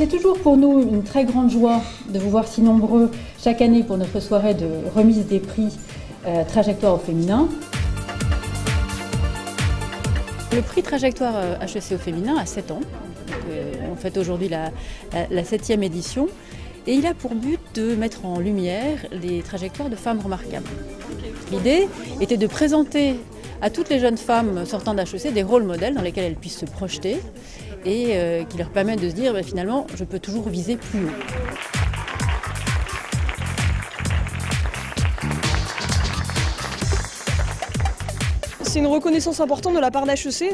C'est toujours pour nous une très grande joie de vous voir si nombreux chaque année pour notre soirée de remise des prix Trajectoire au féminin. Le prix Trajectoire HEC au féminin a 7 ans. On fête aujourd'hui la 7e édition. Et il a pour but de mettre en lumière les trajectoires de femmes remarquables. L'idée était de présenter à toutes les jeunes femmes sortant d'HEC des rôles modèles dans lesquels elles puissent se projeter et qui leur permettent de se dire finalement je peux toujours viser plus haut. C'est une reconnaissance importante de la part d'HEC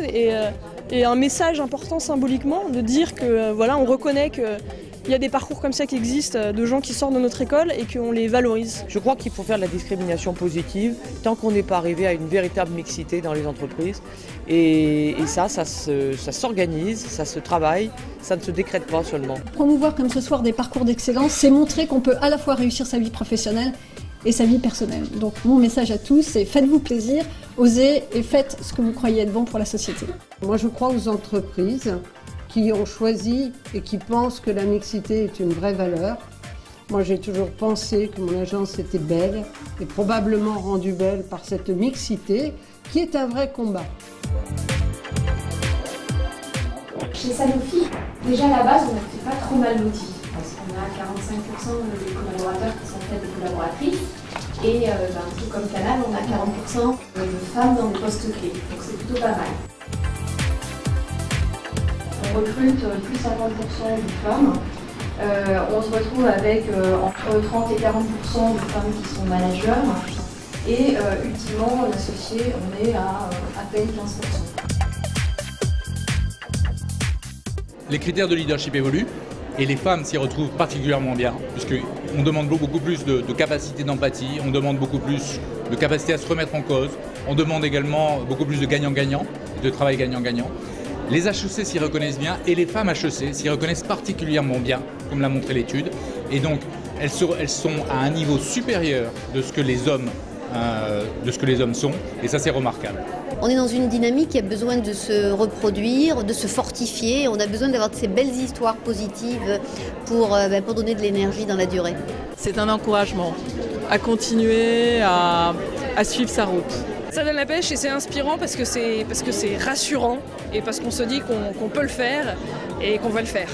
et un message important symboliquement de dire que voilà, on reconnaît qu'il y a des parcours comme ça qui existent, de gens qui sortent de notre école et qu'on les valorise. Je crois qu'il faut faire de la discrimination positive tant qu'on n'est pas arrivé à une véritable mixité dans les entreprises. Et ça s'organise, ça se travaille, ça ne se décrète pas seulement. Promouvoir comme ce soir des parcours d'excellence, c'est montrer qu'on peut à la fois réussir sa vie professionnelle et sa vie personnelle. Donc mon message à tous, c'est faites-vous plaisir, osez et faites ce que vous croyez être bon pour la société. Moi je crois aux entreprises qui ont choisi et qui pensent que la mixité est une vraie valeur. Moi j'ai toujours pensé que mon agence était belle et probablement rendue belle par cette mixité qui est un vrai combat. Chez Sanofi, déjà à la base on n'était pas trop mal lotis parce qu'on a 45% des collaborateurs qui sont peut-être des collaboratrices et un peu comme Canal on a 40% de femmes dans des postes clés, donc c'est plutôt pas mal. On recrute plus 50% de femmes. On se retrouve avec entre 30 et 40% de femmes qui sont managers. Et ultimement, l'associé, on est à peine 15%. Les critères de leadership évoluent et les femmes s'y retrouvent particulièrement bien, puisqu'on demande beaucoup plus de capacité d'empathie, on demande beaucoup plus de capacité à se remettre en cause, on demande également beaucoup plus de gagnant-gagnant, de travail gagnant-gagnant. Les HEC s'y reconnaissent bien et les femmes HEC s'y reconnaissent particulièrement bien, comme l'a montré l'étude. Et donc, elles sont à un niveau supérieur de ce que les hommes sont, et ça c'est remarquable. On est dans une dynamique qui a besoin de se reproduire, de se fortifier. On a besoin d'avoir de ces belles histoires positives pour donner de l'énergie dans la durée. C'est un encouragement à continuer, à suivre sa route. Ça donne la pêche et c'est inspirant parce que c'est rassurant et parce qu'on se dit qu'on peut le faire et qu'on va le faire.